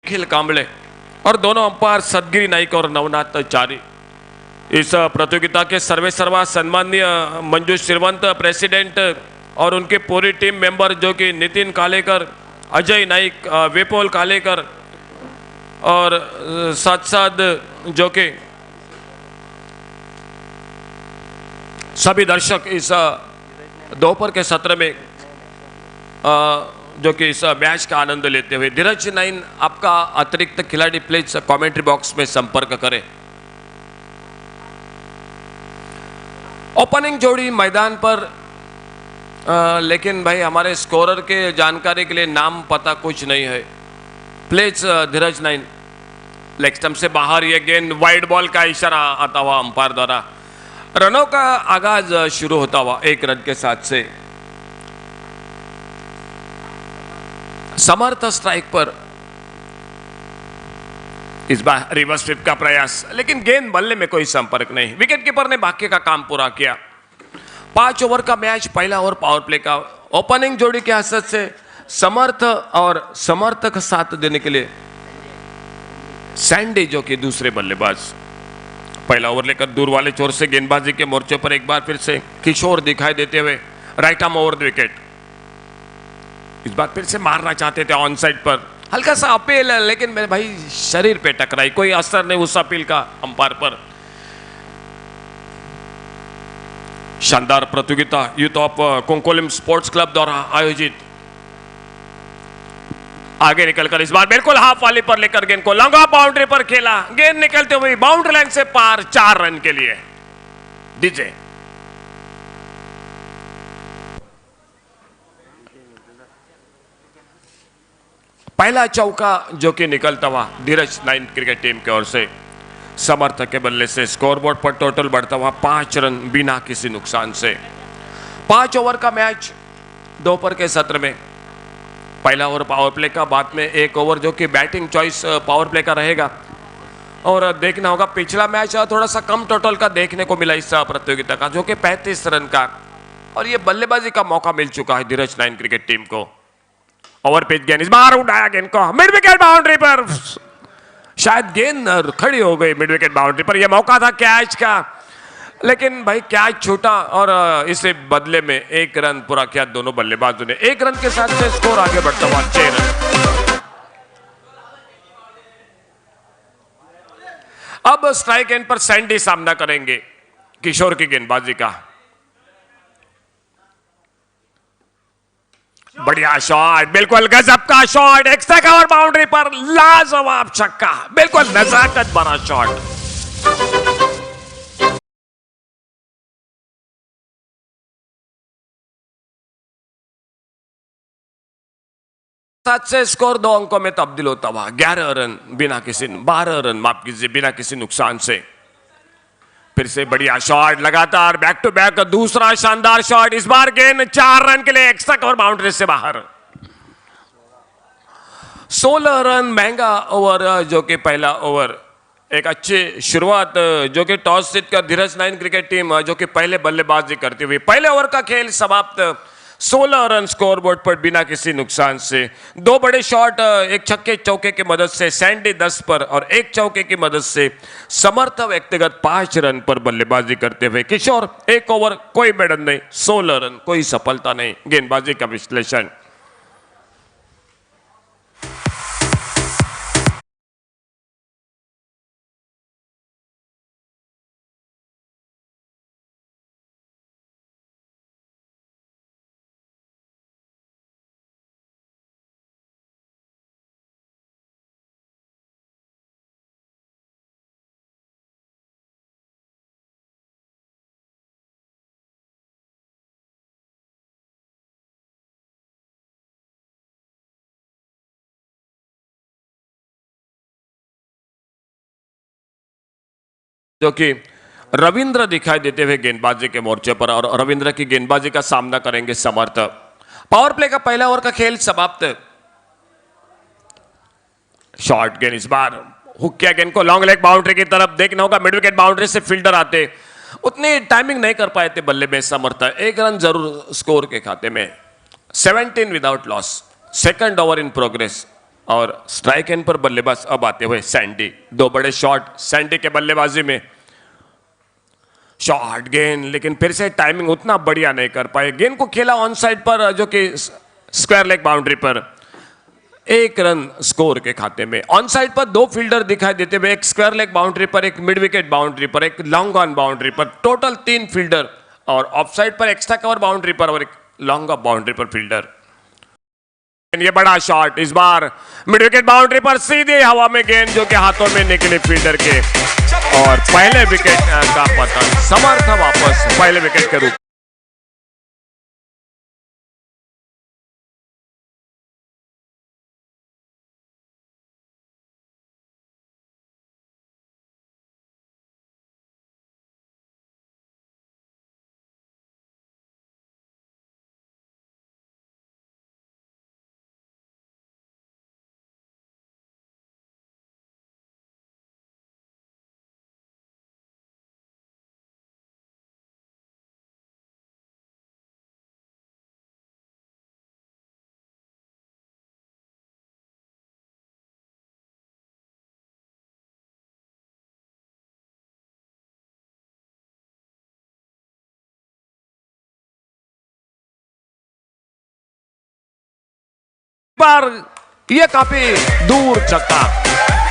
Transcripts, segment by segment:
निखिल कांबळे और दोनों अंपायर सदगिरी नाइक और नवनाथ चारी। इस प्रतियोगिता के सर्वे सर्वा सम्माननीय मंजू श्रीवंत प्रेसिडेंट और उनकी पूरी टीम मेंबर जो कि नितिन कालेकर, अजय नाइक, विपुल कालेकर और साथ साथ जो कि सभी दर्शक इस दोपहर के सत्र में जो कि इस मैच का आनंद लेते हुए। धीरज नाइन, आपका अतिरिक्त खिलाड़ी प्लीज कमेंट्री बॉक्स में संपर्क करें। ओपनिंग जोड़ी मैदान पर लेकिन भाई हमारे स्कोरर के जानकारी के लिए नाम पता कुछ नहीं है। Please Dheeraj nine, leg stump से बाहर ये गेंद, वाइड बॉल का इशारा आता हुआ अंपायर द्वारा। रनों का आगाज शुरू होता हुआ एक रन के साथ से। समर्थ स्ट्राइक पर, इस बार रिवर्स स्वीप का प्रयास, लेकिन गेंद बल्ले में कोई संपर्क नहीं। विकेट कीपर ने बाकी का काम पूरा किया। 5 ओवर का मैच, पहला ओवर पावर प्ले का। ओपनिंग जोड़ी के हसत से समर्थ और समर्थ का साथ देने के लिए सैंडी जो कि दूसरे बल्लेबाज। पहला ओवर लेकर दूर वाले छोर से गेंदबाजी के मोर्चे पर एक बार फिर से किशोर दिखाई देते हुए right arm over the wicket. इस बार फिर से मारना चाहते थे ऑन साइड पर, हल्का सा अपील है लेकिन मेरे भाई शरीर पे टकराई, कोई असर नहीं उस अपील का अंपायर पर। शानदार प्रतियोगिता यूथ ऑफ कोंकोलिम स्पोर्ट्स क्लब द्वारा आयोजित। आगे निकलकर इस बार बिल्कुल हाफ वाली पर लेकर गेंद को लॉन्ग ऑफ बाउंड्री पर खेला। गेंद निकलते हुए बाउंड्री लाइन से पार, 4 रन के लिए। डीजे पहला चौका जो कि निकलता हुआ धीरज नाइन क्रिकेट टीम की ओर से। समर्थ के बल्ले से स्कोरबोर्ड पर टोटल बढ़ता हुआ 5 रन बिना किसी नुकसान से। 5 ओवर का मैच दोपहर के सत्र में। पहला ओवर पावर प्ले का, बाद में 1 ओवर जो कि बैटिंग चॉइस पावर प्ले का रहेगा। और देखना होगा, पिछला मैच थोड़ा सा कम टोटल का देखने को मिला इस प्रतियोगिता का, जो कि 35 रन का, और ये बल्लेबाजी का मौका मिल चुका है धीरज नाइन क्रिकेट टीम को। ओवर पिच गेंद, इस बार उड़ाया गेंद को मिड विकेट बाउंड्री पर। शायद गेंद खड़ी हो गई मिड विकेट बाउंड्री पर। यह मौका था कैच का, लेकिन भाई कैच छूटा और इसे बदले में 1 रन पूरा किया दोनों बल्लेबाजों ने। 1 रन के साथ से स्कोर आगे बढ़ता हुआ 6 रन। अब स्ट्राइक एंड पर सैंडी सामना करेंगे किशोर की गेंदबाजी का। बढ़िया शॉट, बिल्कुल गजब का शॉट, एक्स्ट्रा कवर बाउंड्री पर लाजवाब छक्का, बिल्कुल नजाकत भरा शॉट। साथ से स्कोर 2 अंकों में तब्दील होता हुआ 11 रन बिना किसी, 12 रन माफ कीजिए, बिना किसी नुकसान से। फिर से बढ़िया शॉट, लगातार बैक टू बैक दूसरा शानदार शॉट। इस बार गेंद 4 रन के लिए एक्स्ट्रा कवर बाउंड्री से बाहर। 16 रन महंगा ओवर जो कि पहला ओवर। एक अच्छी शुरुआत जो कि टॉस जीतकर धीरज नाइन क्रिकेट टीम जो कि पहले बल्लेबाजी करती हुई। पहले ओवर का खेल समाप्त, 16 रन स्कोरबोर्ड पर बिना किसी नुकसान से। 2 बड़े शॉट, एक छक्के चौके की मदद से सैंडी 10 पर और 1 चौके की मदद से समर्थ व्यक्तिगत 5 रन पर बल्लेबाजी करते हुए। किशोर 1 ओवर कोई मेडन नहीं, 16 रन, कोई सफलता नहीं। गेंदबाजी का विश्लेषण। जो कि रविंद्र दिखाई देते हुए गेंदबाजी के मोर्चे पर, और रविंद्र की गेंदबाजी का सामना करेंगे समर्थ। पावर प्ले का पहला ओवर का खेल समाप्त। शॉर्ट गेंद, इस बार हुक किया गेंद को लॉन्ग लेग बाउंड्री की तरफ। देखना होगा मिड विकेट बाउंड्री से फील्डर आते, उतनी टाइमिंग नहीं कर पाए थे बल्ले में समर्थ। 1 रन जरूर स्कोर के खाते में। 17 without loss. Second over in progress. और स्ट्राइक एंड पर बल्लेबाज अब आते हुए सैंडी। दो बड़े शॉट सैंडी के बल्लेबाजी में, शॉट गेंद, लेकिन फिर से टाइमिंग उतना बढ़िया नहीं कर पाए। गेंद को खेला ऑन साइड पर, जो कि स्क्वायर लेग बाउंड्री पर। 1 रन स्कोर के खाते में। ऑन साइड पर 2 फील्डर दिखाई देते हुए, एक स्क्वायर लेग बाउंड्री पर, एक मिड विकेट बाउंड्री पर, एक लॉन्ग ऑन बाउंड्री पर, टोटल 3 फील्डर, और ऑफ साइड पर एक्स्ट्रा कवर बाउंड्री पर और एक लॉन्ग ऑफ बाउंड्री पर फील्डर। ये बड़ा शॉट इस बार मिड विकेट बाउंड्री पर, सीधे हवा में गेंद जो कि हाथों में निकली फील्डर के, और पहले विकेट का पतन। समर्थ वापस पहले विकेट के रूप। बार ये काफी दूर चक्का,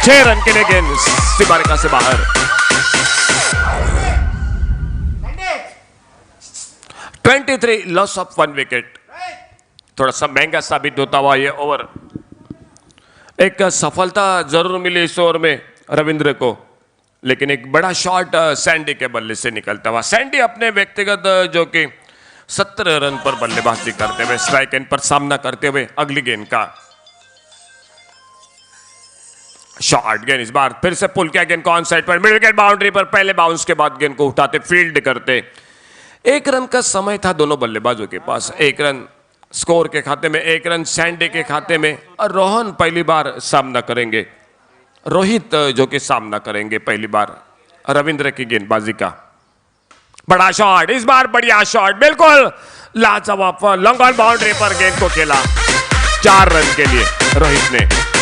6 रन के लिए गेंद सीमारेखा से बाहर। 23 लॉस ऑफ 1 विकेट। थोड़ा सा महंगा साबित होता हुआ ये ओवर। एक सफलता जरूर मिली इस ओवर में रविंद्र को, लेकिन एक बड़ा शॉट सैंडी के बल्ले से निकलता हुआ। सैंडी अपने व्यक्तिगत जो कि 17 रन पर बल्लेबाजी करते हुए, स्ट्राइक एंड पर सामना करते हुए अगली गेंद का शॉट गेंद। इस बार फिर से पुल किया गेंद को ऑन साइड पर, मिड विकेट बाउंड्री पर, पहले बाउंस के बाद गेंद को उठाते फील्ड करते। 1 रन का समय था दोनों बल्लेबाजों के पास। 1 रन स्कोर के खाते में, 1 रन सैंडी के खाते में, और रोहन पहली बार सामना करेंगे, रोहित जो कि सामना करेंगे पहली बार रविंद्र की गेंदबाजी का। बड़ा शॉट इस बार, बढ़िया शॉट, बिल्कुल लाजवाब, लॉन्ग ऑन बाउंड्री पर गेंद को खेला 4 रन के लिए रोहित ने।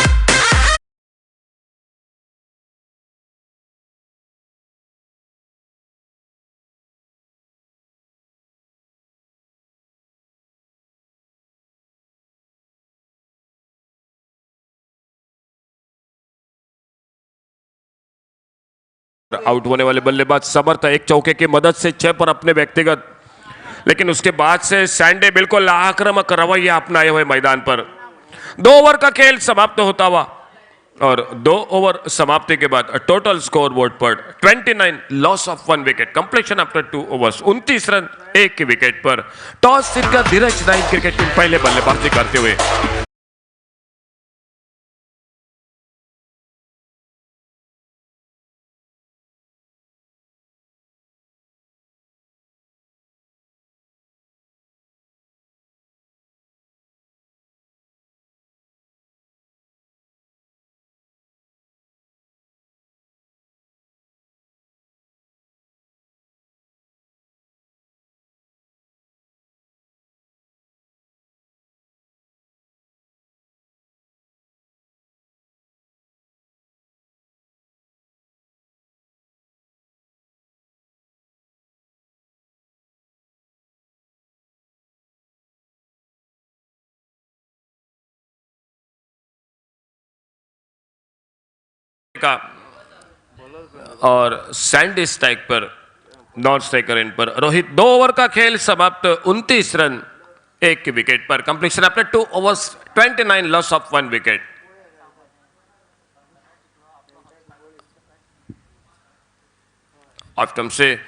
आउट होने वाले बल्लेबाज समर्थ एक चौके की मदद से 6 पर अपने व्यक्तिगत, लेकिन उसके बाद से सैंडे बिल्कुल आक्रामक रवैया अपनाए हुए मैदान पर। 2 ओवर का खेल समाप्त होता हुआ, और 2 ओवर समाप्ति के बाद टोटल स्कोर बोर्ड पर 29 loss of 1 wicket, completion after 2 overs, 29 run 1 wicket पर। टॉस जीतकर धीरज नाइन क्रिकेट टीम पहले बल्लेबाजी करते हुए का, और सैंडी स्ट्राइक पर, नॉन स्ट्राइकर एंड पर रोहित। 2 ओवर का खेल समाप्त, 29 रन 1 विकेट पर, completion after 2 overs, 29 loss of 1 wicket. Off stump से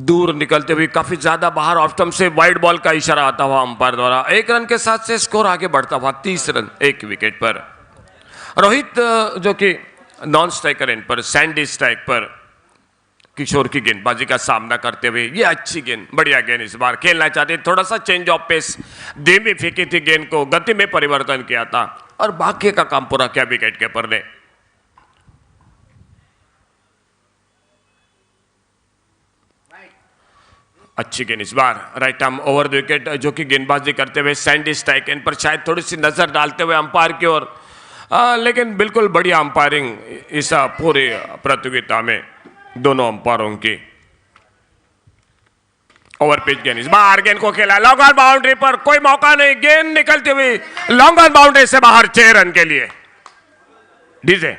दूर निकलते हुए, काफी ज्यादा बाहर, ऑफ स्टंप से वाइड बॉल का इशारा आता हुआ अंपायर द्वारा। 1 रन के साथ से स्कोर आगे बढ़ता हुआ 30 रन 1 विकेट पर। रोहित जो कि नॉन स्ट्राइकर एंड पर, सैंडी स्ट्राइक पर किशोर की गेंदबाजी का सामना करते हुए, ये अच्छी गेंद, बढ़िया गेंद इस बार खेलना चाहते, थोड़ा सा चेंज ऑफ पेस, धीमी फेंकी थी गेंद को, गति में परिवर्तन किया था, और बाकी का काम पूरा किया विकेट कीपर ने। अच्छी गेंद इस बार, right arm over the wicket जो कि गेंदबाजी करते हुए सैंडी स्ट्राइक एंड पर, शायद थोड़ी सी नजर डालते हुए अंपायर की ओर लेकिन बिल्कुल बढ़िया अंपायरिंग इस पूरी प्रतियोगिता में दोनों अंपायरों की। ओवर पिच गेंद, इस बार गेंद को खेला लॉन्ग ऑन बाउंड्री पर, कोई मौका नहीं, गेंद निकलती हुई लॉन्ग ऑन बाउंड्री से बाहर 6 रन के लिए। डीजे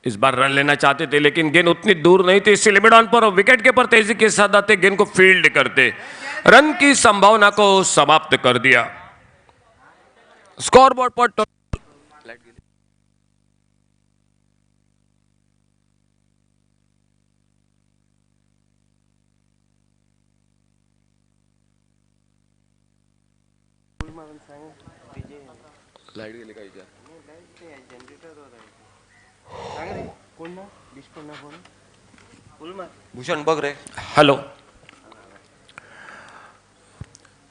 इस बार रन लेना चाहते थे लेकिन गेंद उतनी दूर नहीं थी, इसी लिमिट ऑन पर विकेट के पर तेजी के साथ आते गेंद को फील्ड करते रन की संभावना को समाप्त कर दिया। स्कोरबोर्ड पर लाइट गेली का विचार भूषण बघ रे। हेलो,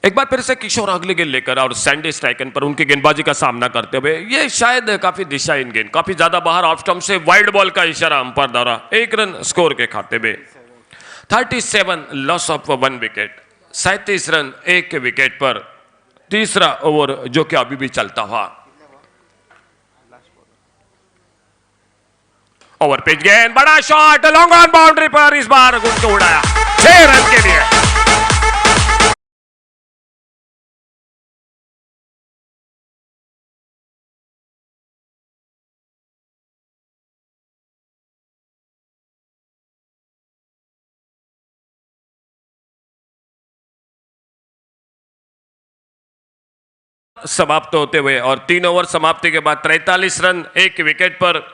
एक बार फिर से किशोर अगली गेंद लेकर और सैंडी स्ट्राइकन पर उनकी गेंदबाजी का सामना करते हुए, ये शायद काफी दिशाहीन गेंद, काफी ज्यादा बाहर ऑफ स्टंप से वाइड बॉल का इशारा अंपायर द्वारा 1 रन स्कोर के खाते में। 37 loss of 1 wicket, 37 run 1 wicket पर तीसरा ओवर जो कि अभी भी चलता हुआ। ओवर पिच गेंद, बड़ा शॉट लॉन्ग ऑन बाउंड्री पर, इस बार गेंद को उड़ाया 6 रन के लिए। समाप्त होते हुए और 3 ओवर समाप्ति के बाद 43 रन 1 विकेट पर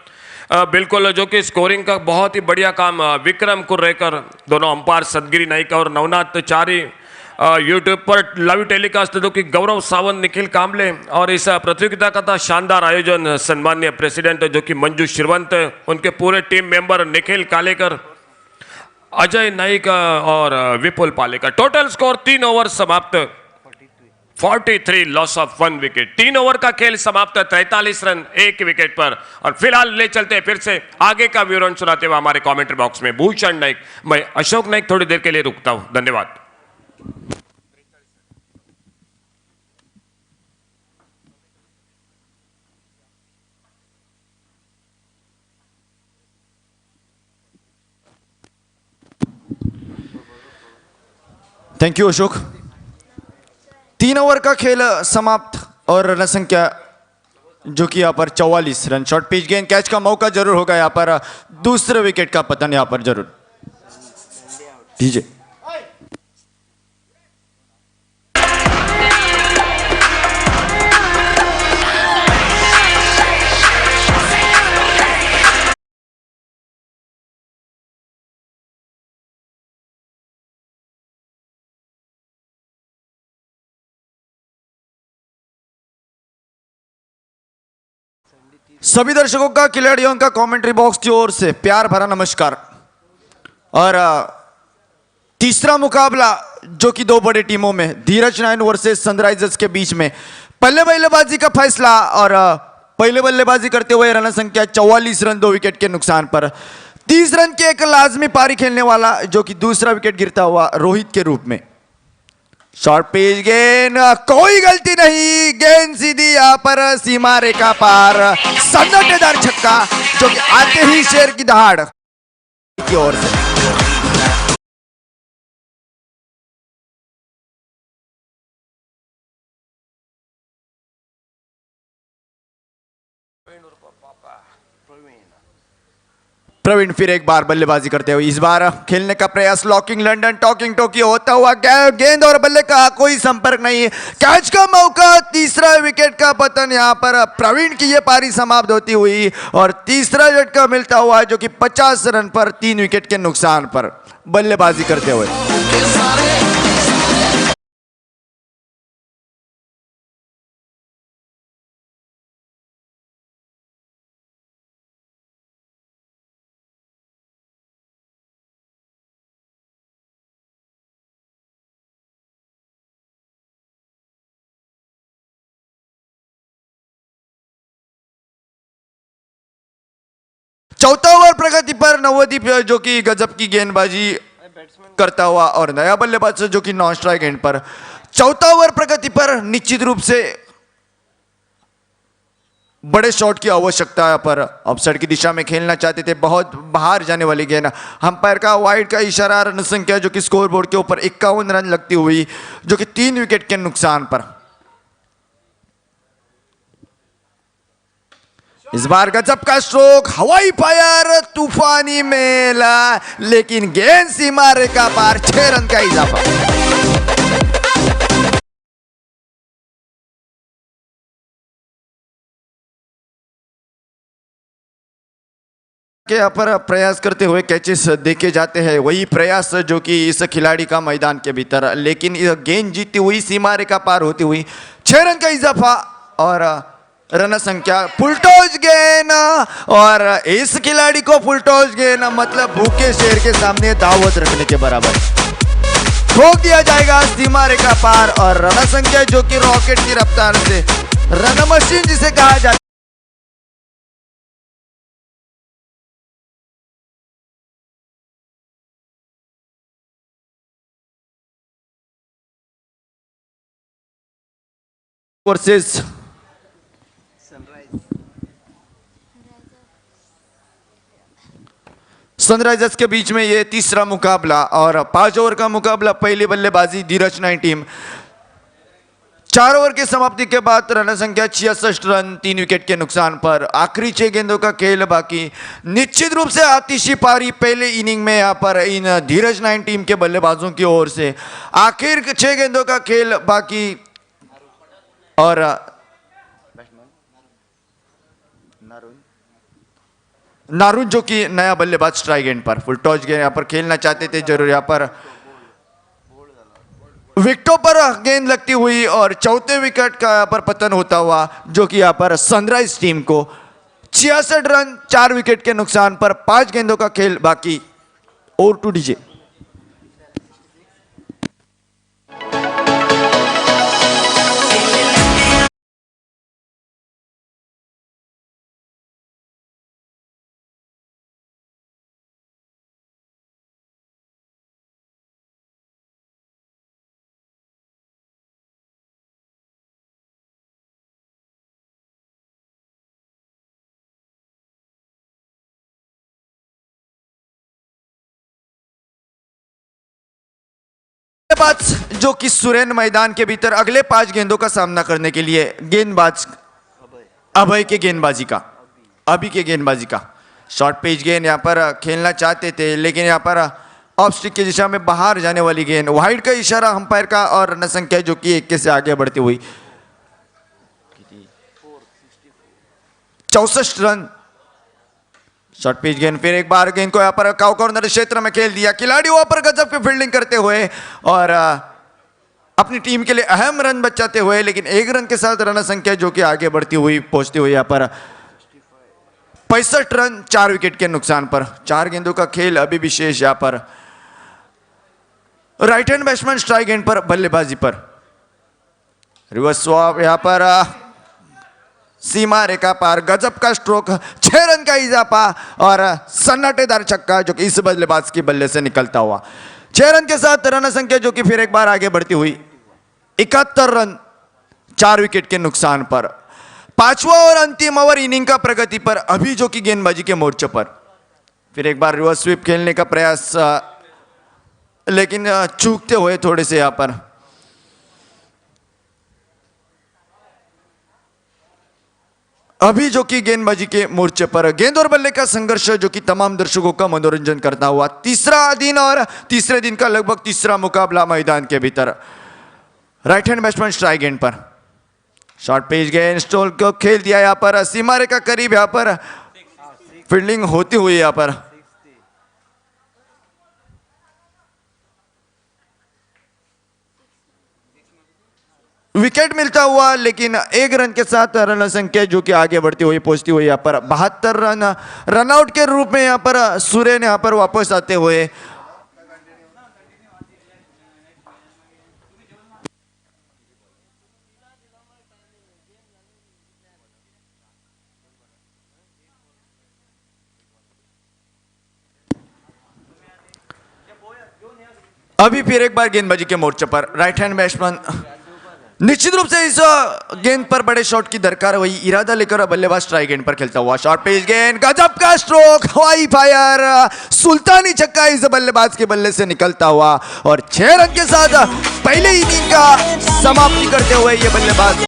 बिल्कुल जो कि स्कोरिंग का बहुत ही बढ़िया काम विक्रम कुर्रेकर, दोनों अंपायर सदगिरी नाइक और नवनाथ चारी यूट्यूब पर लाइव टेलीकास्ट जो कि गौरव सावंत, निखिल कामले, और इस प्रतियोगिता का था शानदार आयोजन सम्मान्य प्रेसिडेंट जो कि मंजू श्रीवंत, उनके पूरे टीम मेंबर निखिल कालेकर, अजय नाइक और विपुल पालेकर। टोटल स्कोर 3 ओवर समाप्त 43 लॉस ऑफ 1 विकेट। 3 ओवर का खेल समाप्त 43 रन 1 विकेट पर। और फिलहाल ले चलते हैं फिर से आगे का विवरण सुनाते हुए हमारे कमेंट्री बॉक्स में भूषण नाइक। मैं अशोक नाइक थोड़ी देर के लिए रुकता हूं, धन्यवाद। Thank you Ashok. 3 ओवर का खेल समाप्त और रन संख्या जो कि यहाँ पर 44 रन। शॉर्ट पिच गेंद, कैच का मौका जरूर होगा यहाँ पर, दूसरे विकेट का पतन यहाँ पर जरूर। दीजिए सभी दर्शकों का, खिलाड़ियों का कमेंट्री बॉक्स की ओर से प्यार भरा नमस्कार। और तीसरा मुकाबला जो कि 2 बड़ी टीमों में धीरज 9 वर्सेस सनराइजर्स के बीच में पहले बल्लेबाजी का फैसला। और पहले बल्लेबाजी करते हुए रन संख्या 44 रन 2 विकेट के नुकसान पर 30 रन की एक लाजमी पारी खेलने वाला जो कि दूसरा विकेट गिरता हुआ रोहित के रूप में। शॉर्ट पिच गेंद, कोई गलती नहीं, गेंद सीधी यहां पर सीमा रेखा पार, सन्नाटेदार छक्का जो कि आते ही शेर की दहाड़ की ओर से। प्रवीण फिर एक बार बल्लेबाजी करते हुए, इस बार खेलने का प्रयास, लॉकिंग लंदन टॉकिंग टोक्यो होता हुआ, गेंद और बल्ले का कोई संपर्क नहीं, कैच का मौका, तीसरा विकेट का पतन यहां पर प्रवीण की ये पारी समाप्त होती हुई और तीसरा झटका मिलता हुआ जो कि 50 रन पर 3 विकेट के नुकसान पर बल्लेबाजी करते हुए। चौथा ओवर प्रगति पर नवदीप जो कि गजब की गेंदबाजी करता हुआ और नया बल्लेबाज जो कि नॉन स्ट्राइक एंड पर। चौथा ओवर प्रगति पर निश्चित रूप से बड़े शॉट की आवश्यकता है, पर ऑफसाइड की दिशा में खेलना चाहते थे, बहुत बाहर जाने वाली गेंद। अंपायर का वाइड का इशारा, रन संख्या जो कि स्कोर बोर्ड के ऊपर 51 रन लगती हुई, जो कि 3 विकेट के नुकसान पर। इस बार गजब का स्ट्रोक, हवाई फायर, तूफानी मेला, लेकिन गेंद सीमा रेखा पार, 6 रन का इजाफा। के यहाँ पर प्रयास करते हुए कैचेस देखे जाते हैं, वही प्रयास जो कि इस खिलाड़ी का मैदान के भीतर, लेकिन यह गेंद जीती हुई, सीमा रेखा पार होती हुई, 6 रन का इजाफा और रन संख्या फुलटॉस गेंद। और इस खिलाड़ी को फुलटॉस गेंद मतलब भूखे शेर के सामने दावत रखने के बराबर ठोक दिया जाएगा सीमा रेखा पार। और रन संख्या जो कि रॉकेट की रफ्तार से, रन मशीन जिसे कहा जाता वर्सेस सनराइजर्स के बीच में ये तीसरा मुकाबला और 5 ओवर का मुकाबला। पहली बल्लेबाजी धीरज नाइन टीम, 4 ओवर की समाप्ति के बाद रन संख्या 66 रन, 3 विकेट के नुकसान पर। आखिरी 6 गेंदों का खेल बाकी। निश्चित रूप से आतिशी पारी पहले इनिंग में यहाँ पर इन धीरज नाइन टीम के बल्लेबाजों की ओर से। आखिर 6 गेंदों का खेल बाकी और नारून जो कि नया बल्लेबाज स्ट्राइक एंड पर, फुल टॉस गेंद यहाँ पर खेलना चाहते थे जरूर, यहाँ पर विकेटों पर गेंद लगती हुई और चौथे विकेट का यहाँ पर पतन होता हुआ, जो कि यहाँ पर सनराइज टीम को 66 रन, 4 विकेट के नुकसान पर। 5 गेंदों का खेल बाकी। Over two DJ. गेंदबाज जो कि सुरेन मैदान के भीतर अगले 5 गेंदों का सामना करने के लिए, गेंदबाज अभय के गेंदबाजी का, अभी के गेंदबाजी का शॉर्ट पेज गेंद यहाँ पर खेलना चाहते थे, लेकिन यहाँ पर ऑफ स्टिक की दिशा में बाहर जाने वाली गेंद। वाइड का इशारा अंपायर का और रन संख्या जो कि 21 से आगे बढ़ती हुई, 64 रन। शॉर्ट पिच गेंद, फिर एक बार गेंद को यहाँ पर काउ कॉर्नर क्षेत्र में खेल दिया। खिलाड़ी वहां पर गजब की फील्डिंग करते हुए और अपनी टीम के लिए अहम रन बचाते हुए, लेकिन 1 रन के साथ रन संख्या जो कि आगे बढ़ती हुई, पहुंचती हुई यहाँ पर 65 रन, 4 विकेट के नुकसान पर। 4 गेंदों का खेल अभी भी शेष यहाँ पर। Right hand batsman strike and पर बल्लेबाजी पर। रिवर्स स्वॉप यहाँ पर सीमा रेखा पार, गजब का स्ट्रोक, 6 रन का इजाफा और सन्नाटेदार छक्का जो कि इस बल्लेबाज की बल्ले से निकलता हुआ। 6 रन के साथ रन संख्या जो कि फिर एक बार आगे बढ़ती हुई, 71 रन, 4 विकेट के नुकसान पर। 5वां और अंतिम ओवर इनिंग का प्रगति पर, अभी जो कि गेंदबाजी के मोर्चे पर फिर एक बार रिवर्स स्वीप खेलने का प्रयास, लेकिन चूकते हुए थोड़े से यहाँ पर। अभी जो कि गेंदबाजी के मोर्चे पर गेंद और बल्ले का संघर्ष जो कि तमाम दर्शकों का मनोरंजन करता हुआ। तीसरा दिन और तीसरे दिन का लगभग तीसरा मुकाबला मैदान के भीतर। Right hand batsman strike and पर शॉर्ट पेज गेंद स्टोल को खेल दिया यहाँ पर, सीमा रेखा करीब यहाँ पर फील्डिंग होती हुई यहाँ पर। विकेट मिलता हुआ, लेकिन 1 रन के साथ रन संख्या जो कि आगे बढ़ती हुई, पहुंचती हुई यहाँ पर 72 रन। रनआउट के रूप में यहाँ पर सूर्य ने यहाँ पर वापस आते हुए अभी फिर एक बार गेंदबाजी के मोर्चे पर राइट हैंड बैट्समैन निश्चित रूप से इस गेंद पर बड़े शॉट की दरकार वही इरादा लेकर बल्लेबाज ट्राई गेंद पर खेलता हुआ शॉट पे इस गेंद गजब का स्ट्रोक हवाई फायर सुल्तानी छक्का इस बल्लेबाज के बल्ले से निकलता हुआ और 6 रन के साथ पहले इनिंग का समाप्ति करते हुए ये बल्लेबाज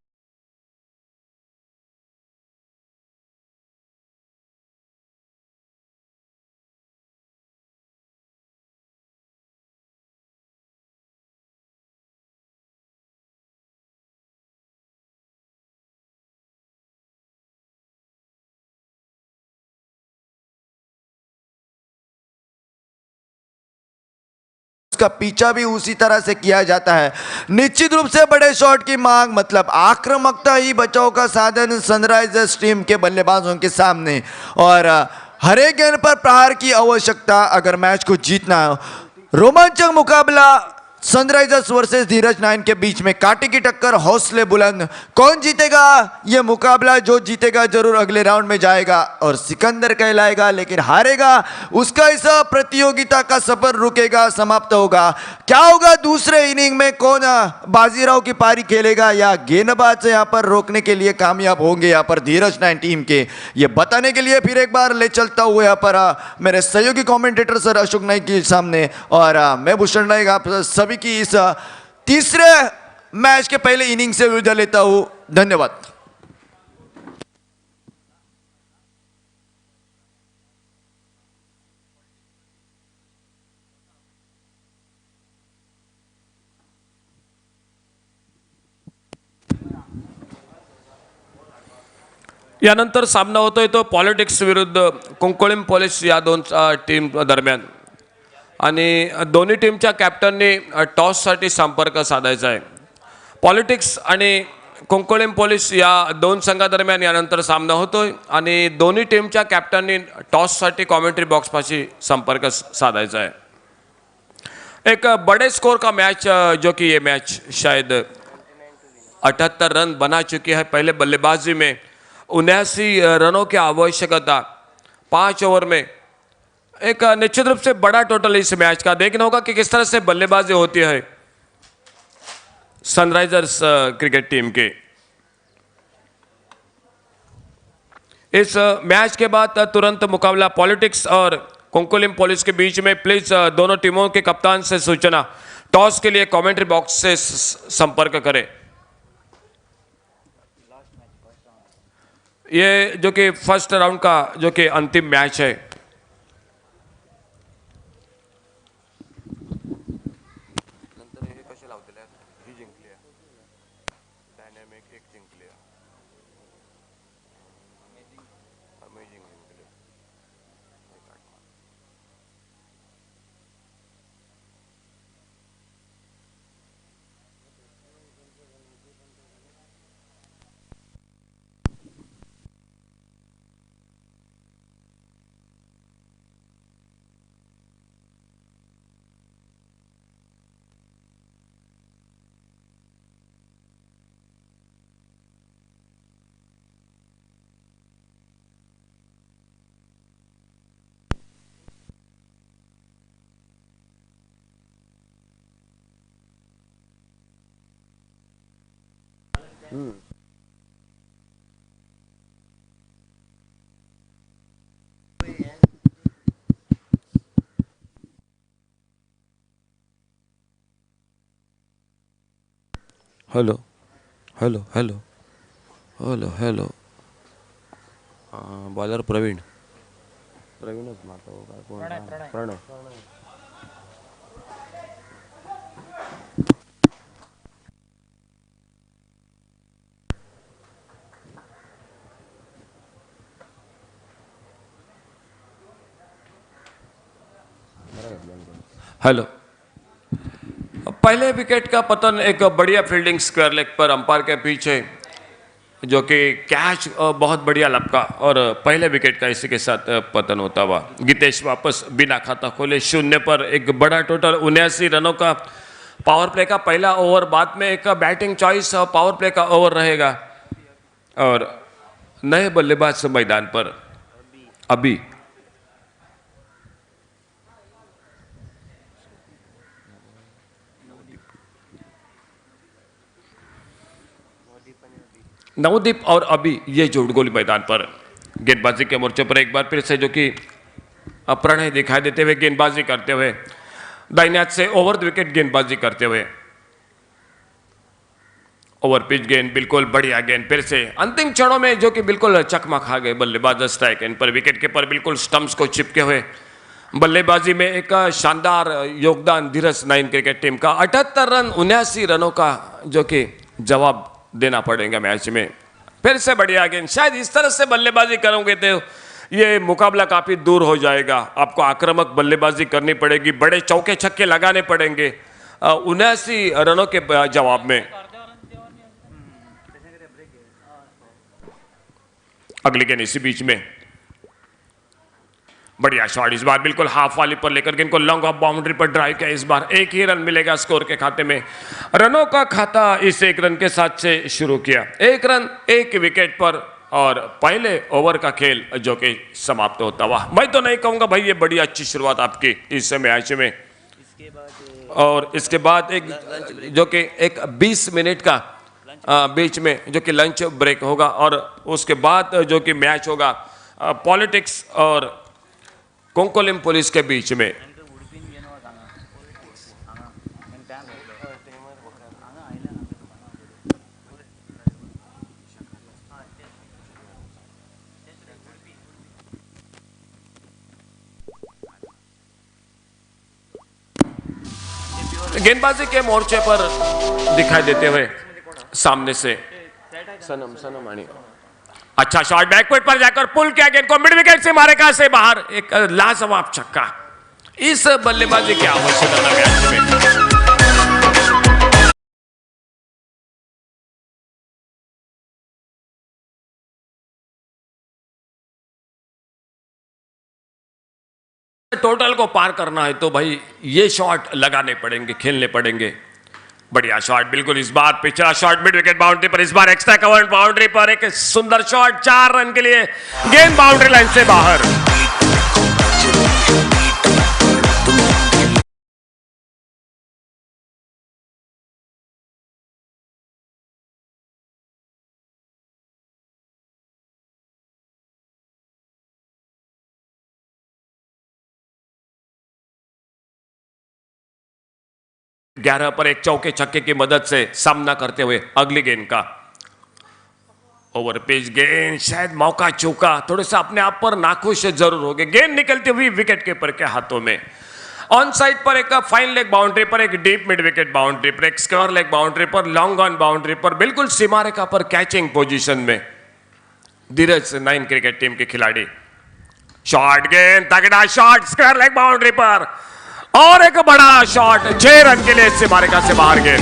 का पीछा भी उसी तरह से किया जाता है। निश्चित रूप से बड़े शॉट की मांग मतलब आक्रामकता ही बचाव का साधन सनराइजर्स टीम के बल्लेबाजों के सामने और हर एक गेंद पर प्रहार की आवश्यकता अगर मैच को जीतना हो। रोमांचक मुकाबला सनराइजर्स वर्सेस धीरज नाइन के बीच में कांटे की टक्कर हौसले बुलंद कौन जीतेगा यह मुकाबला जो जीतेगा जरूर अगले राउंड में जाएगा और सिकंदर कहलाएगा लेकिन हारेगा उसका इस प्रतियोगिता का सफर रुकेगा समाप्त होगा। क्या होगा दूसरे इनिंग में कौन बाजीराव की पारी खेलेगा या गेंदबाज से यहाँ पर रोकने के लिए कामयाब होंगे यहाँ पर धीरज नाइन टीम के ये बताने के लिए फिर एक बार ले चलता हुआ यहाँ पर मेरे सहयोगी कमेंटेटर सर अशोक नाइक के सामने और मैं भूषण नाइक आप सभी की इस तीसरे मैच के पहले इनिंग से विदा लेता हूं। धन्यवाद। यानंतर सामना होतोय तो पॉलिटिक्स विरुद्ध कोंकोळीम पोलीस या दोन टीम दरम्यान आणि दोन्ही टीमच्या कॅप्टननी टॉससाठी संपर्क साधायचा आहे। पॉलिटिक्स आणि कोंकोळीम पोलीस या दोन संघादरम्यान यानंतर सामना होतोय आणि दोन्ही टीमच्या कॅप्टननी टॉससाठी कॉमेंट्री बॉक्सपाशी संपर्क साधायचा है। एक बड़े स्कोर का मैच जो कि ये मैच शायद 78 रन बना चुकी है। पहले बल्लेबाजी में 79 रनों की आवश्यकता 5 ओवर में एक निश्चित रूप से बड़ा टोटल इस मैच का देखना होगा कि किस तरह से बल्लेबाजी होती है सनराइजर्स क्रिकेट टीम के। इस मैच के बाद तुरंत मुकाबला पॉलिटिक्स और कोंकोलीम पुलिस के बीच में प्लीज दोनों टीमों के कप्तान से सूचना टॉस के लिए कमेंट्री बॉक्स से संपर्क करें। ये जो कि फर्स्ट राउंड का जो कि अंतिम मैच है। Hello hello hello hello hello bowler प्रवीणच मारतो काय कोण प्रणय हेलो। पहले विकेट का पतन एक बढ़िया फील्डिंग स्क्वायर लेग पर अंपायर के पीछे जो कि कैच बहुत बढ़िया लपका और पहले विकेट का इसी के साथ पतन होता हुआ गीतेश वापस बिना खाता खोले 0 पर एक बड़ा टोटल 79 रनों का पावर प्ले का पहला ओवर। बाद में एक बैटिंग चॉइस पावर प्ले का ओवर रहेगा और नए बल्लेबाज मैदान पर अभी नवदीप और अभी ये जोड़गोली मैदान पर गेंदबाजी के मोर्चे पर एक बार फिर से जो कि प्रणय दिखाई देते हुए गेंदबाजी करते हुए दाहिने हाथ से ओवर द विकेट गेंदबाजी करते हुए ओवर पिच गेंद बिल्कुल बढ़िया गेंद फिर से अंतिम क्षणों में जो कि बिल्कुल चकमा खा गए बल्लेबाज स्ट्राइक एंड पर विकेट के पर बिल्कुल स्टंप्स को चिपके हुए बल्लेबाजी में एक शानदार योगदान धीरज 9 क्रिकेट टीम का 78 रन 79 रनों का जो कि जवाब देना पड़ेगा मैच में। फिर से बढ़िया गेंद, शायद इस तरह से बल्लेबाजी करोगे तो ये मुकाबला काफी दूर हो जाएगा। आपको आक्रामक बल्लेबाजी करनी पड़ेगी, बड़े चौके छक्के लगाने पड़ेंगे 79 रनों के जवाब में। अगली गेंद इसी बीच में बढ़िया शॉट, इस बार बिल्कुल हाफ वाली पर लेकर गेंद को लॉन्ग ऑफ बाउंड्री पर ड्राइव किया। इस बार एक ही रन मिलेगा स्कोर के खाते में। रनों का खाता इस एक रन के साथ से शुरू किया, एक रन एक विकेट पर और पहले ओवर का खेल जो कि समाप्त होता हुआ। मैं तो नहीं कहूंगा भाई ये बड़ी अच्छी शुरुआत आपकी इस मैच में। और इसके बाद एक जो कि एक 20 मिनट का बीच में जो कि लंच ब्रेक होगा और उसके बाद जो कि मैच होगा पॉलिटिक्स और कोंकोलिम पुलिस के बीच में। गेंदबाजी के मोर्चे पर दिखाई देते हुए सामने से सनम आनी अच्छा शॉट, बैकफुट पर जाकर पुल किया, गेंद को मिड विकेट से मारे कहां से बाहर, एक लाजवाब छक्का। इस बल्लेबाजी की आवश्यकता मैच में। टोटल को पार करना है तो भाई ये शॉट लगाने पड़ेंगे, खेलने पड़ेंगे। बढ़िया शॉट, बिल्कुल इस बार पिछला शॉट मिड विकेट बाउंड्री पर, इस बार एक्स्ट्रा कवर बाउंड्री पर एक सुंदर शॉट, 4 रन के लिए गेंद बाउंड्री लाइन से बाहर। ग्यारह पर एक चौके छक्के की मदद से सामना करते हुए अगली गेंद का ओवर पिच गेंद, शायद मौका चूका, थोड़े सा अपने आप पर नाखुश जरूर हो गए। गेंद निकलती हुई विकेट कीपर के हाथों में। ऑन साइड पर एक फाइन लेग बाउंड्री पर, एक डीप मिड विकेट बाउंड्री पर, एक स्क्वायर लेग बाउंड्री पर, लॉन्ग ऑन बाउंड्री पर, बिल्कुल सीमा रेखा पर कैचिंग पोजीशन में धीरज 9 क्रिकेट टीम के खिलाड़ी। शॉट गेंद, तगड़ा शॉट स्क्वायर लेग बाउंड्री पर और एक बड़ा शॉट, 6 रन के लिए सीमा रेखा से बाहर गेंद।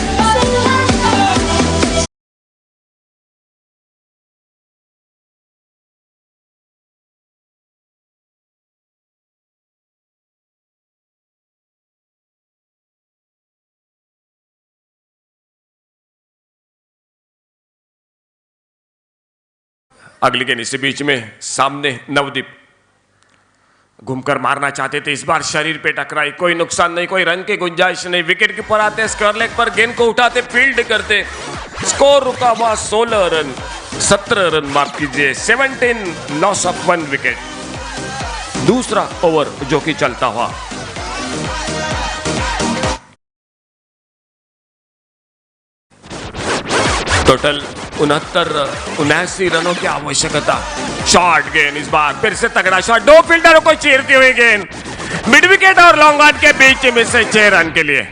अगली गेंद इसी बीच में सामने नवदीप घूमकर मारना चाहते थे, इस बार शरीर पे टकराई, कोई नुकसान नहीं, कोई रन की गुंजाइश नहीं। विकेट कीपर आते, स्क्वायर लेग पर गेंद को उठाते, फील्ड करते, स्कोर रुका हुआ 16 रन 17 रन माफ कीजिए, 17 लॉस ऑफ 1 विकेट। दूसरा ओवर जो कि चलता हुआ टोटल 79 रनों की आवश्यकता। शॉट गेंद, इस बार फिर से तगड़ा शॉट, 2 फील्डरों को चीरती हुई गेंद मिड विकेट और लॉन्ग ऑन के बीच में से 6 रन के लिए।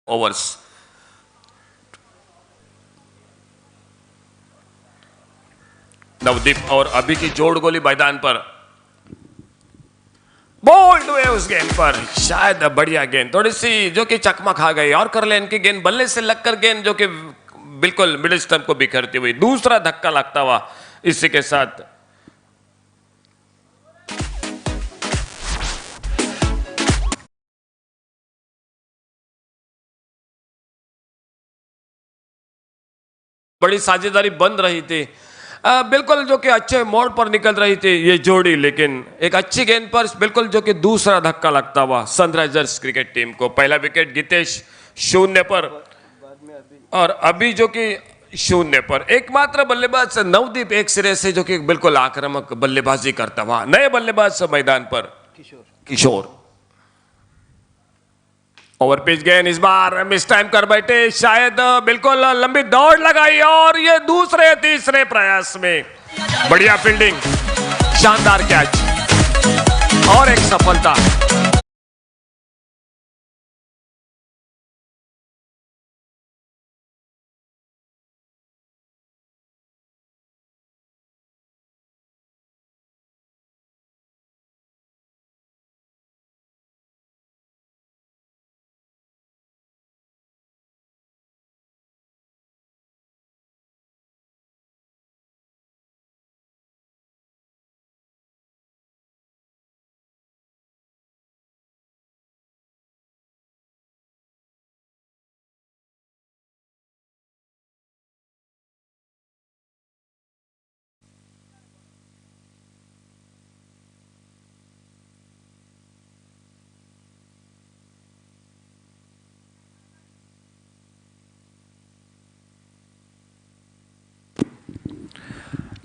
ओवर्स। नवदीप और अभी की जोड़ गोली मैदान पर, बोल्ड हुए उस गेंद पर, शायद बढ़िया गेंद थोड़ी सी जो कि चकमा खा गई, और कर लेन की गेंद बल्ले से लगकर गेंद जो कि बिल्कुल मिडिल स्टंप को बिखरती हुई, दूसरा धक्का लगता हुआ इसी के साथ बड़ी साझेदारी बन रही थी। बिल्कुल जो कि अच्छे मोड़ पर निकल रही थी ये जोड़ी, लेकिन एक अच्छी गेंद पर बिल्कुल जो कि दूसरा धक्का लगता हुआ सनराइजर्स क्रिकेट टीम को पहला विकेट गितेश 0 पर और अभी जो कि 0 पर। एकमात्र बल्लेबाज नवदीप एक सिरे से जो कि बिल्कुल आक्रामक बल्लेबाजी करता हुआ, नए बल्लेबाज मैदान पर किशोर। ओवर पिच गेंद इस बार मिस टाइम कर बैठे, शायद बिल्कुल लंबी दौड़ लगाई और ये दूसरे तीसरे प्रयास में बढ़िया फील्डिंग, शानदार कैच और एक सफलता।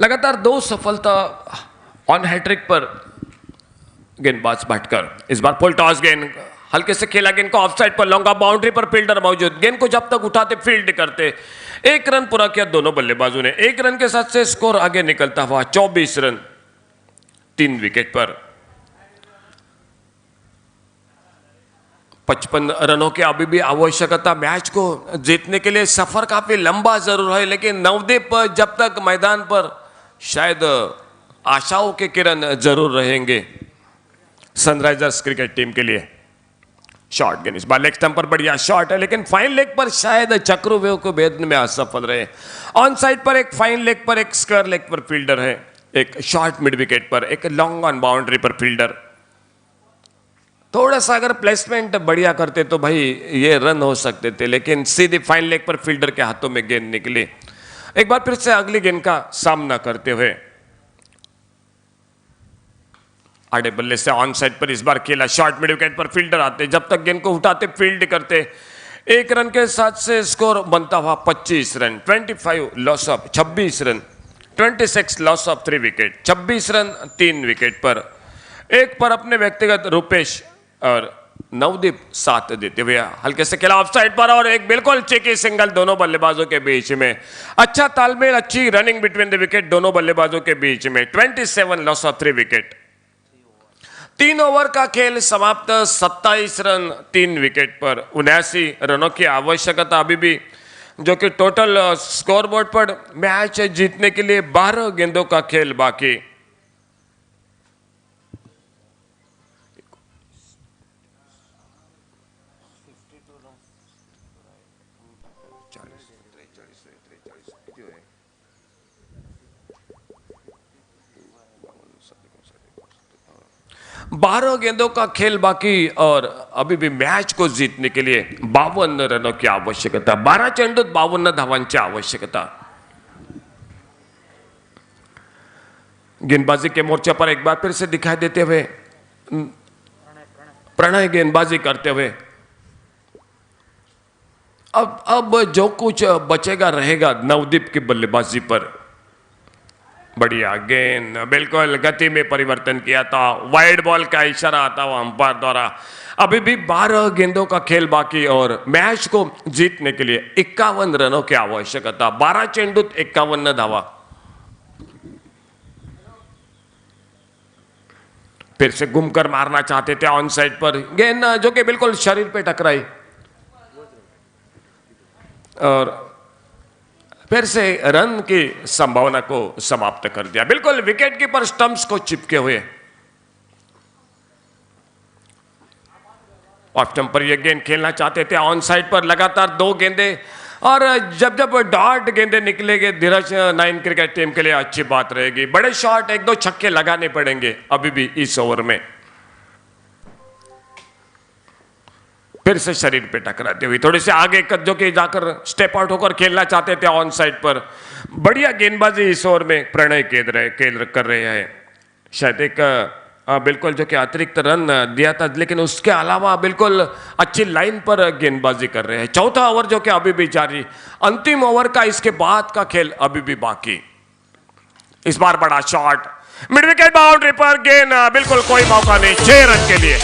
लगातार 2 सफलता ऑन हैट्रिक पर गेंदबाज भटकर, इस बार फुल टॉस गेंद हल्के से खेला, गेंद को ऑफसाइड पर लॉन्ग ऑफ बाउंड्री पर फील्डर मौजूद, गेंद को जब तक उठाते फील्ड करते। 1 रन पूरा किया दोनों बल्लेबाजों ने, 1 रन के साथ से स्कोर आगे निकलता हुआ 24 रन 3 विकेट पर। 55 रनों की अभी भी आवश्यकता मैच को जीतने के लिए। सफर काफी लंबा जरूर है, लेकिन नवदीप जब तक मैदान पर शायद आशाओं के किरण जरूर रहेंगे सनराइजर्स क्रिकेट टीम के लिए। शॉर्ट गेंद इस बार लेग स्टंप पर बढ़िया शॉट है, लेकिन फाइन लेग पर शायद चक्रव्यूह को भेदने में असफल रहे। ऑन साइड पर एक फाइन लेग पर, एक स्क्वायर लेग पर फील्डर है, एक शॉर्ट मिड विकेट पर, एक लॉन्ग ऑन बाउंड्री पर फील्डर। थोड़ा सा अगर प्लेसमेंट बढ़िया करते तो भाई ये रन हो सकते थे, लेकिन सीधी फाइन लेग पर फील्डर के हाथों में गेंद निकली। एक बार फिर से अगली गेंद का सामना करते हुए आड़े बल्ले से ऑन साइड पर इस बार खेला, शॉर्ट मिड विकेट पर फील्डर आते, जब तक गेंद को उठाते फील्ड करते। 1 रन के साथ से स्कोर बनता हुआ 25 run, 25 loss of 26 run, 26 loss of 3 wicket, 26 run 3 wicket पर। एक पर अपने व्यक्तिगत रूपेश और नवदीप साथ देते हुए हल्के से खेला ऑफसाइड पर और एक बिल्कुल चेकी सिंगल दोनों बल्लेबाजों के बीच में। अच्छा तालमेल, अच्छी रनिंग बिटवीन द विकेट दोनों बल्लेबाजों के बीच में। 27 लॉस ऑफ 3 विकेट। 3 ओवर का खेल समाप्त, 27 रन 3 विकेट पर। 79 रनों की आवश्यकता अभी भी, जो कि टोटल स्कोरबोर्ड पर मैच जीतने के लिए 12 गेंदों का खेल बाकी। बारह गेंदों का खेल बाकी और अभी भी मैच को जीतने के लिए 52 रनों की आवश्यकता, 12 चेंडूत 52 धावांची आवश्यकता। गेंदबाजी के मोर्चे पर एक बार फिर से दिखाई देते हुए प्रणय गेंदबाजी करते हुए। अब जो कुछ बचेगा रहेगा नवदीप की बल्लेबाजी पर। बढ़िया गेंद, बिल्कुल गति में परिवर्तन किया था, वाइड बॉल का इशारा आता हुआ अंपायर द्वारा। अभी भी 12 गेंदों का खेल बाकी और मैच को जीतने के लिए 51 रनों की आवश्यकता, 12 चेंडूत 51 धावा। फिर से घूमकर मारना चाहते थे ऑन साइड पर, गेंद जो कि बिल्कुल शरीर पे टकराई। और फिर से रन की संभावना को समाप्त कर दिया। बिल्कुल विकेट कीपर स्टंप्स को चिपके हुए। ऑफ स्टंप पर ये गेंद खेलना चाहते थे, ऑन साइड पर लगातार 2 गेंदे, और जब जब डॉट गेंदे निकलेंगे धीरज 9 क्रिकेट टीम के लिए अच्छी बात रहेगी। बड़े शॉट 1-2 छक्के लगाने पड़ेंगे अभी भी इस ओवर में। फिर से शरीर पे टकराती हुई थोड़ी सी आगे जो कि जाकर स्टेप आउट होकर खेलना चाहते थे ऑन साइड पर। बढ़िया गेंदबाजी इस ओवर में प्रणय खेल कर रहे हैं। शायद एक बिल्कुल जो कि अतिरिक्त रन दिया था, लेकिन उसके अलावा बिल्कुल अच्छी लाइन पर गेंदबाजी कर रहे हैं। चौथा ओवर जो कि अभी भी जारी, अंतिम ओवर का इसके बाद का खेल अभी भी बाकी। इस बार बड़ा शॉट, मिड विकेट बाउंड्री पर गेंद, बिल्कुल कोई मौका नहीं 6 रन के लिए।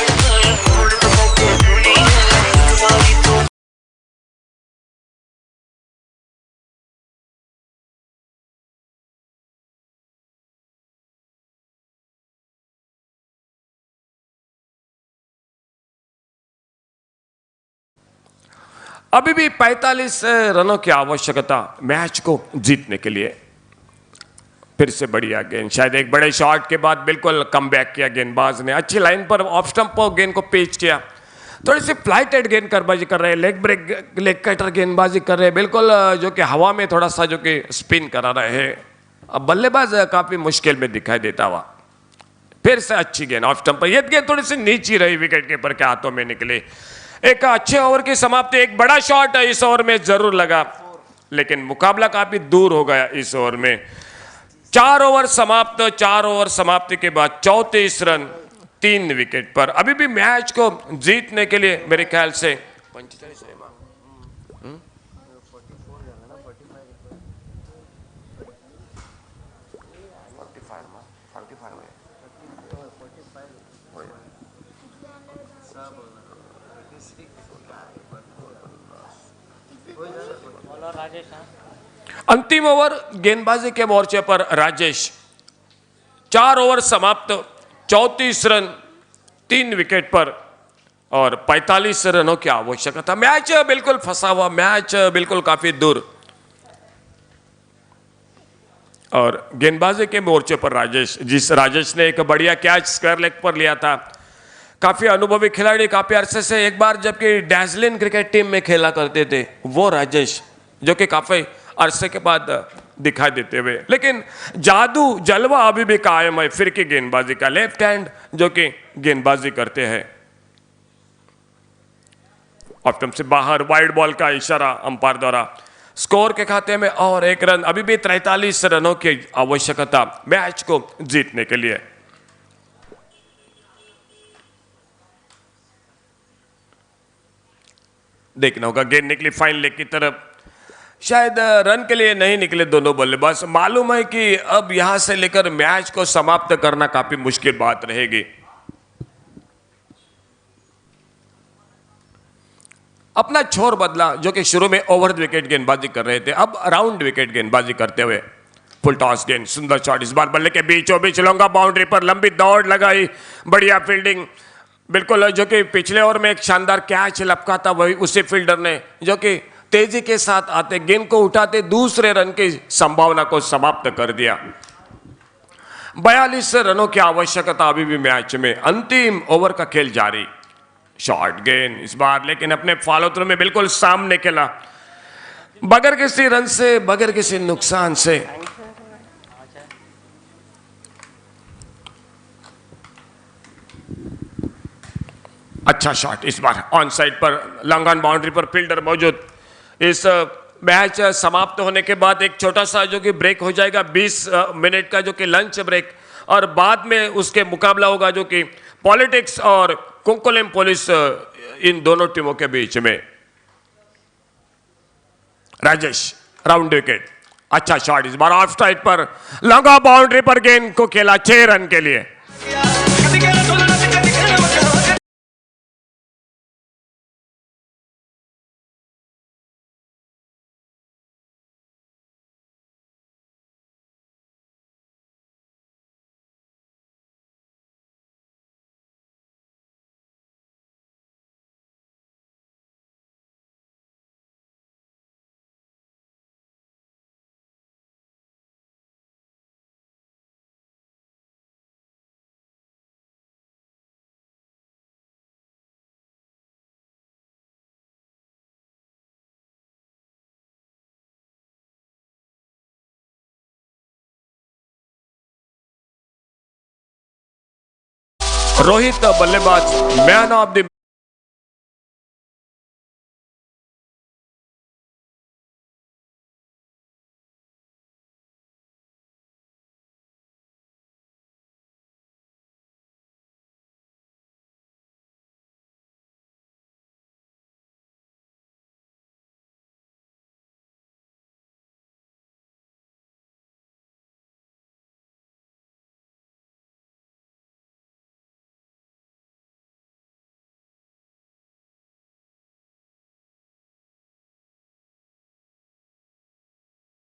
अभी भी 45 रनों की आवश्यकता मैच को जीतने के लिए। फिर से बढ़िया गेंद, शायद एक बड़े शॉट के बाद बिल्कुल कम बैक किया गेंदबाज ने। अच्छी लाइन पर ऑफ स्टंप पर गेंद को पेच किया। थोड़ी सी फ्लाइटेड गेंदबाजी कर रहे हैं, लेग कटर गेंदबाजी कर रहे हैं, बिल्कुल जो कि हवा में थोड़ा सा जो कि स्पिन करा रहे हैं। अब बल्लेबाज काफी मुश्किल में दिखाई देता हुआ। फिर से अच्छी गेंद ऑफ स्टंप पर, यह गेंद थोड़ी सी नीची रही, विकेट कीपर के हाथों में निकली। एक अच्छे ओवर की समाप्ति। एक बड़ा शॉट इस ओवर में जरूर लगा, लेकिन मुकाबला काफी दूर हो गया इस ओवर में। 4 ओवर समाप्त। 4 ओवर समाप्ति के बाद 34 रन 3 विकेट पर। अभी भी मैच को जीतने के लिए मेरे ख्याल से 45 है। अंतिम ओवर गेंदबाजी के मोर्चे पर राजेश। 4 ओवर समाप्त, 34 रन 3 विकेट पर और 45 रनों की आवश्यकता। मैच बिल्कुल फंसा हुआ, मैच बिल्कुल काफी दूर। और गेंदबाजी के मोर्चे पर राजेश ने एक बढ़िया कैच स्क्वायर लेग पर लिया था। काफी अनुभवी खिलाड़ी, काफी अरसे से, एक बार जबकि डैजलिन क्रिकेट टीम में खेला करते थे वो राजेश, जो कि काफी अरसे के बाद दिखाई देते हुए, लेकिन जादू जलवा अभी भी कायम है फिर की गेंदबाजी का। लेफ्ट हैंड जो कि गेंदबाजी करते हैं। ऑफ स्टंप से बाहर वाइड बॉल का इशारा अंपायर द्वारा। स्कोर के खाते में और 1 रन। अभी भी 43 रनों की आवश्यकता मैच को जीतने के लिए। देखना होगा, गेंद निकली फाइन लेग की तरफ, शायद रन के लिए नहीं निकले दोनों बल्लेबाज। मालूम है कि अब यहां से लेकर मैच को समाप्त करना काफी मुश्किल बात रहेगी। अपना छोर बदला, जो कि शुरू में ओवर द विकेट गेंदबाजी कर रहे थे, अब राउंड विकेट गेंदबाजी करते हुए। फुल टॉस गेंद, सुंदर शॉट, इस बार बल्ले के बीचों बीच लॉन्गा बाउंड्री पर लंबी दौड़ लगाई। बढ़िया फील्डिंग, बिल्कुल जो कि पिछले ओवर में एक शानदार कैच लपका था, वही उसी फील्डर ने, जो कि तेजी के साथ आते गेंद को उठाते दूसरे रन की संभावना को समाप्त कर दिया। 42 रनों की आवश्यकता अभी भी मैच में। अंतिम ओवर का खेल जारी। शॉर्ट गेंद इस बार, लेकिन अपने फॉलो थ्रू में बिल्कुल सामने खेला, बगैर किसी रन से, बगैर किसी नुकसान से। अच्छा शॉट इस बार ऑन साइड पर, लॉन्ग ऑन बाउंड्री पर फील्डर मौजूद। इस मैच समाप्त होने के बाद एक छोटा सा जो कि ब्रेक हो जाएगा, 20 मिनट का जो कि लंच ब्रेक, और बाद में उसके मुकाबला होगा जो कि पॉलिटिक्स और कुंकोलिम पुलिस, इन दोनों टीमों के बीच में। राजेश राउंड विकेट, अच्छा शॉट इस बार ऑफ साइड पर, लॉन्ग ऑन बाउंड्री पर गेंद को खेला 6 रन के लिए। रोहित बल्लेबाज मैन ऑफ द